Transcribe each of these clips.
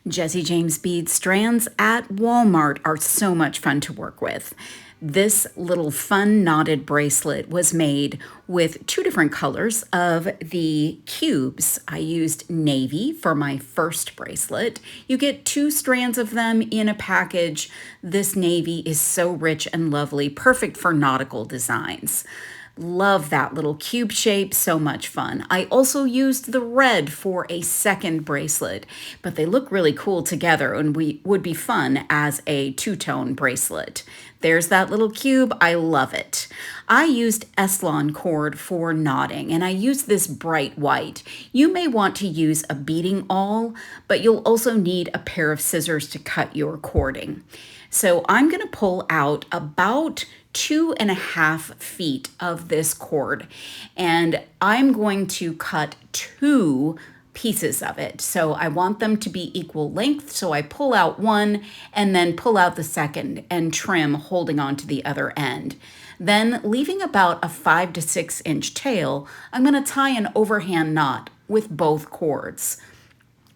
Jesse James bead strands at Walmart are so much fun to work with. This little fun knotted bracelet was made with two different colors of the cubes. I used navy for my first bracelet. You get two strands of them in a package. This navy is so rich and lovely, perfect for nautical designs. Love that little cube shape, so much fun. I also used the red for a second bracelet, but they look really cool together and would be fun as a two-tone bracelet. There's that little cube, I love it. I used Eslon cord for knotting and I used this bright white. You may want to use a beading awl, but you'll also need a pair of scissors to cut your cording. So I'm gonna pull out about 2.5 feet of this cord, and I'm going to cut two pieces of it. So I want them to be equal length. So I pull out one and then pull out the second and trim, holding on to the other end. Then, leaving about a 5 to 6 inch tail, I'm going to tie an overhand knot with both cords.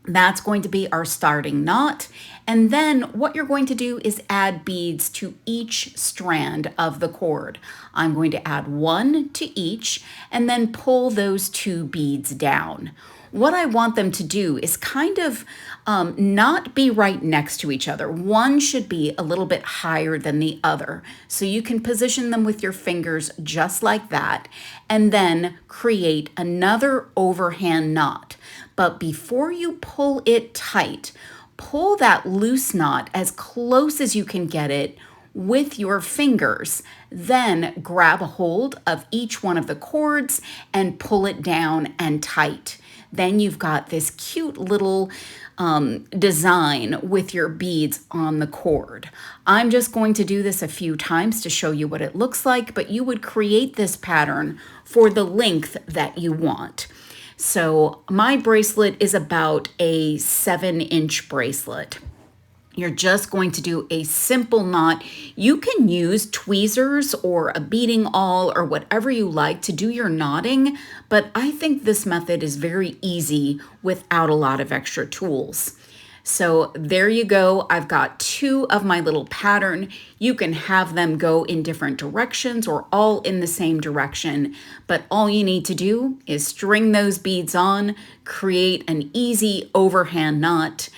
That's going to be our starting knot. And then what you're going to do is add beads to each strand of the cord. I'm going to add one to each and then pull those two beads down. What I want them to do is kind of not be right next to each other. One should be a little bit higher than the other. So you can position them with your fingers just like that, and then create another overhand knot. But before you pull it tight, pull that loose knot as close as you can get it with your fingers. Then grab a hold of each one of the cords and pull it down and tight. Then you've got this cute little design with your beads on the cord. I'm just going to do this a few times to show you what it looks like, but you would create this pattern for the length that you want. So my bracelet is about a 7-inch bracelet. You're just going to do a simple knot. You can use tweezers or a beading awl or whatever you like to do your knotting, but I think this method is very easy without a lot of extra tools. So there you go. I've got two of my little pattern. You can have them go in different directions or all in the same direction, but all you need to do is string those beads on, create an easy overhand knot,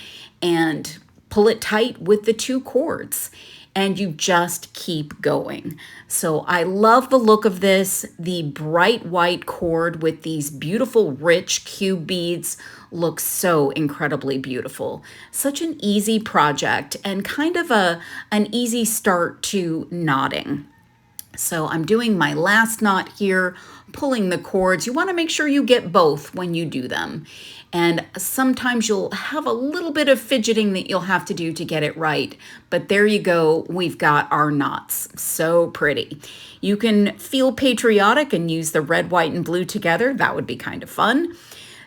and pull it tight with the two cords, and you just keep going. So I love the look of this. The bright white cord with these beautiful rich cube beads looks so incredibly beautiful. Such an easy project and kind of an easy start to knotting. So I'm doing my last knot here, pulling the cords. You want to make sure you get both when you do them. And sometimes you'll have a little bit of fidgeting that you'll have to do to get it right. But there you go, we've got our knots. So pretty. You can feel patriotic and use the red, white, and blue together. That would be kind of fun.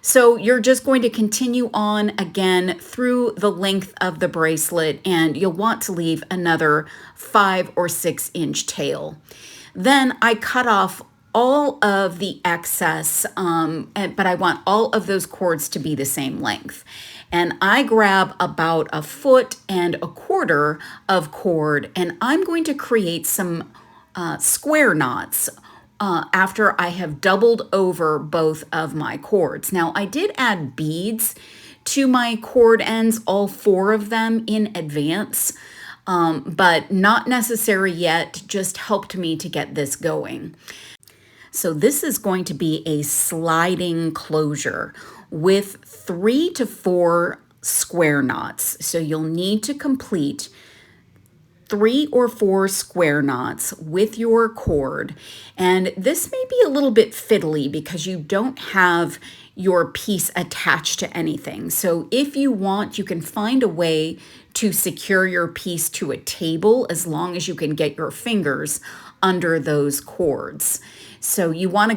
So you're just going to continue on again through the length of the bracelet, and you'll want to leave another 5 or 6 inch tail. Then I cut off all of the excess, but I want all of those cords to be the same length. And I grab about 1.25 feet of cord, and I'm going to create some square knots after I have doubled over both of my cords. Now, I did add beads to my cord ends, all 4 of them in advance, but not necessary yet, just helped me to get this going. So this is going to be a sliding closure with 3 to 4 square knots. So you'll need to complete 3 or 4 square knots with your cord. And this may be a little bit fiddly because you don't have your piece attached to anything. So if you want, you can find a way to secure your piece to a table as long as you can get your fingers under those cords. So you want to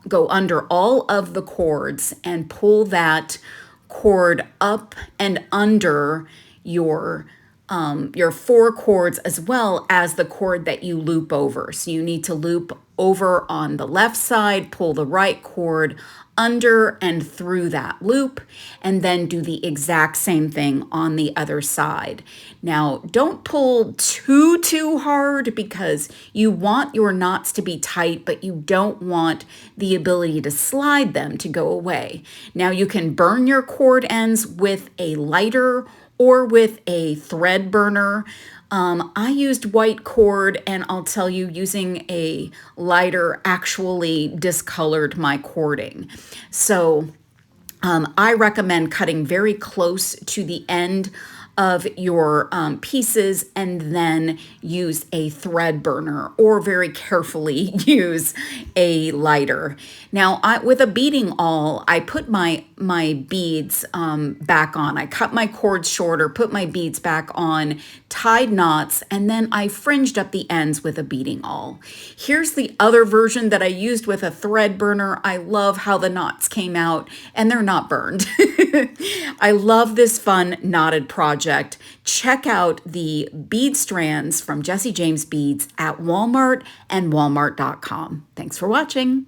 go under all of the cords and pull that cord up and under your your 4 cords as well as the cord that you loop over. So you need to loop over on the left side, pull the right cord under and through that loop, and then do the exact same thing on the other side. Now, don't pull too hard because you want your knots to be tight, but you don't want the ability to slide them to go away. Now, you can burn your cord ends with a lighter or with a thread burner. I used white cord, and I'll tell you, using a lighter actually discolored my cording. So I recommend cutting very close to the end of your pieces and then use a thread burner or very carefully use a lighter. Now, with a beading awl, I put my beads back on. I cut my cord shorter, put my beads back on, tied knots, and then I fringed up the ends with a beading awl. Here's the other version that I used with a thread burner. I love how the knots came out and they're not burned. I love this fun knotted project. Check out the bead strands from Jesse James Beads at Walmart and walmart.com. Thanks for watching.